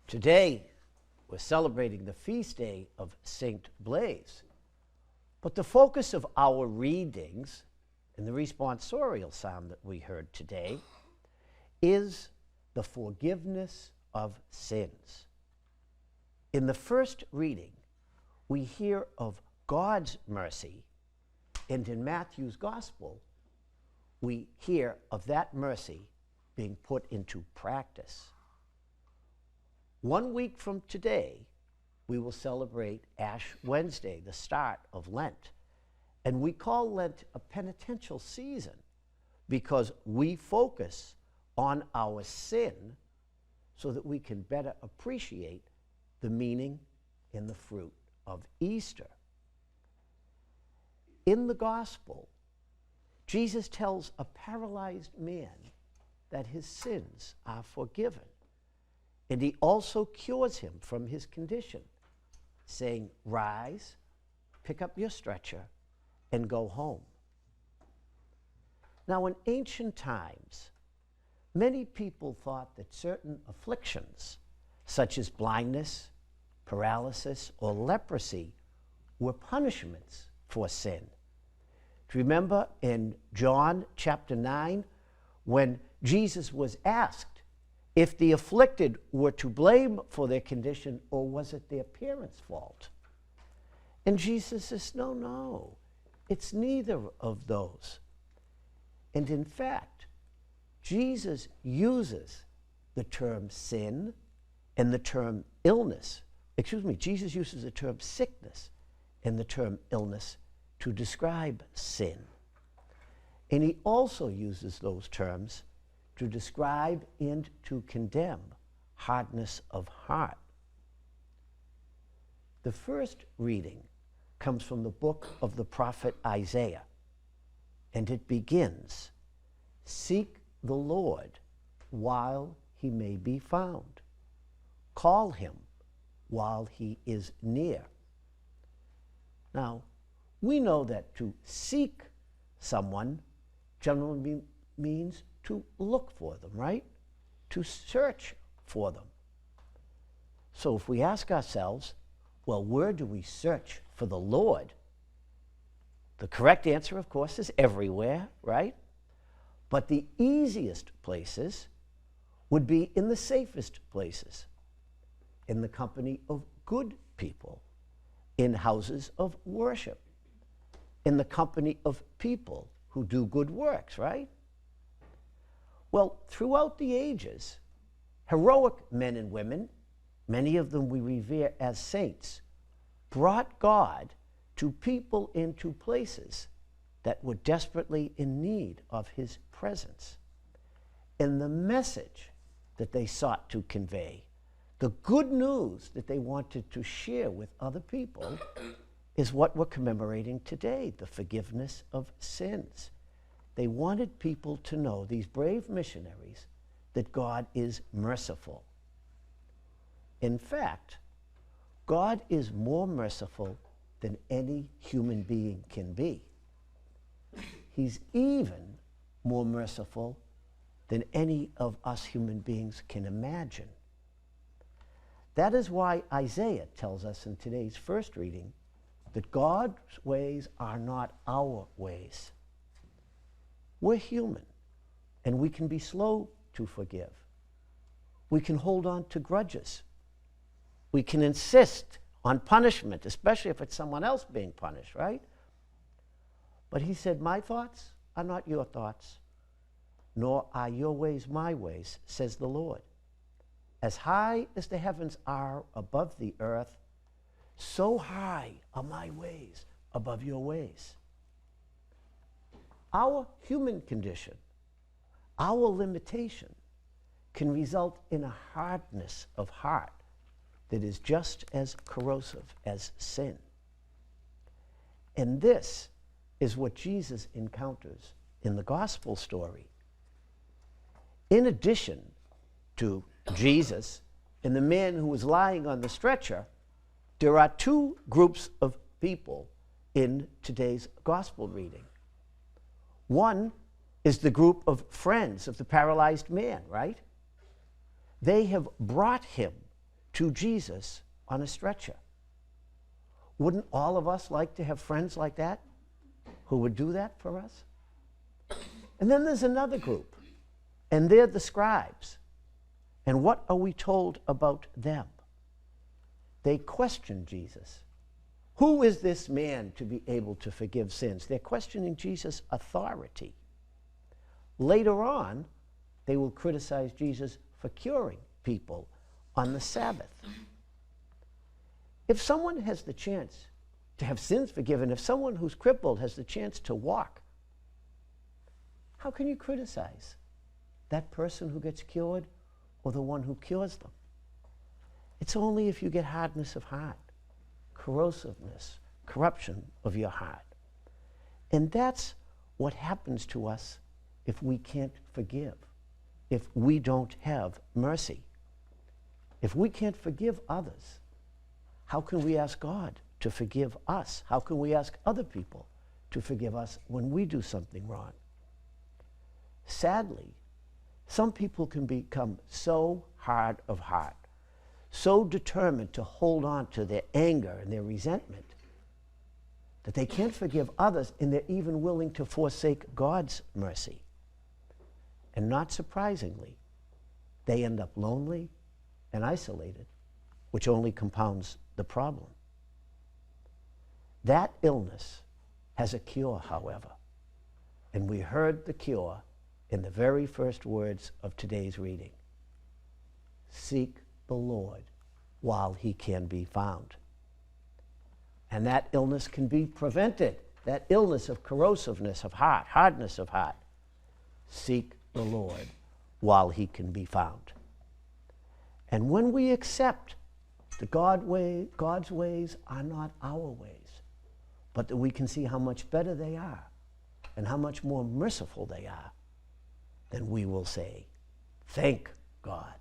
Today, we're celebrating the feast day of Saint Blaise. But the focus of our readings in the responsorial psalm that we heard today is the forgiveness of sins. In the first reading, we hear of God's mercy, and in Matthew's gospel, we hear of that mercy being put into practice. 1 week from today, we will celebrate Ash Wednesday, the start of Lent. And we call Lent a penitential season because we focus on our sin so that we can better appreciate the meaning and the fruit of Easter. In the gospel, Jesus tells a paralyzed man that his sins are forgiven. And he also cures him from his condition, saying, "Rise, pick up your stretcher, and go home." Now, in ancient times, many people thought that certain afflictions, such as blindness, paralysis, or leprosy, were punishments for sin. Do you remember in John chapter 9, when Jesus was asked if the afflicted were to blame for their condition, or was it their parents' fault? And Jesus says, no, it's neither of those. And in fact, Jesus uses the term sin and the term illness. Jesus uses the term sickness and the term illness to describe sin. And he also uses those terms to describe and to condemn hardness of heart. The first reading comes from the book of the prophet Isaiah, and it begins, "Seek the Lord while he may be found. Call him while he is near." Now, we know that to seek someone generally means to look for them, right? To search for them. So if we ask ourselves, well, where do we search for the Lord? The correct answer, of course, is everywhere, right? But the easiest places would be in the safest places, in the company of good people, in houses of worship, in the company of people who do good works, right? Well, throughout the ages, heroic men and women, many of them we revere as saints, brought God to people and to places that were desperately in need of his presence. And the message that they sought to convey, the good news that they wanted to share with other people, is what we're commemorating today, the forgiveness of sins. They wanted people to know, these brave missionaries, that God is merciful. In fact, God is more merciful than any human being can be. He's even more merciful than any of us human beings can imagine. That is why Isaiah tells us in today's first reading that God's ways are not our ways. We're human, and we can be slow to forgive. We can hold on to grudges. We can insist on punishment, especially if it's someone else being punished, right? But he said, "My thoughts are not your thoughts, nor are your ways my ways, says the Lord. As high as the heavens are above the earth, so high are my ways above your ways." Our human condition, our limitation, can result in a hardness of heart that is just as corrosive as sin. And this is what Jesus encounters in the gospel story. In addition to Jesus and the man who was lying on the stretcher, there are two groups of people in today's gospel reading. One is the group of friends of the paralyzed man, right? They have brought him to Jesus on a stretcher. Wouldn't all of us like to have friends like that who would do that for us? And then there's another group, and they're the scribes. And what are we told about them? They question Jesus. Who is this man to be able to forgive sins? They're questioning Jesus' authority. Later on, they will criticize Jesus for curing people on the Sabbath. If someone has the chance to have sins forgiven, if someone who's crippled has the chance to walk, how can you criticize that person who gets cured or the one who cures them? It's only if you get hardness of heart, corrosiveness, corruption of your heart. And that's what happens to us if we can't forgive, if we don't have mercy. If we can't forgive others, how can we ask God to forgive us? How can we ask other people to forgive us when we do something wrong? Sadly, some people can become so hard of heart, so determined to hold on to their anger and their resentment, that they can't forgive others, and they're even willing to forsake God's mercy. And not surprisingly, they end up lonely and isolated, which only compounds the problem. That illness has a cure, however, and we heard the cure in the very first words of today's reading. Seek the Lord while he can be found. And that illness can be prevented, that illness of corrosiveness of heart, hardness of heart. Seek the Lord while he can be found. And when we accept that God's ways are not our ways, but that we can see how much better they are and how much more merciful they are, then we will say, thank God.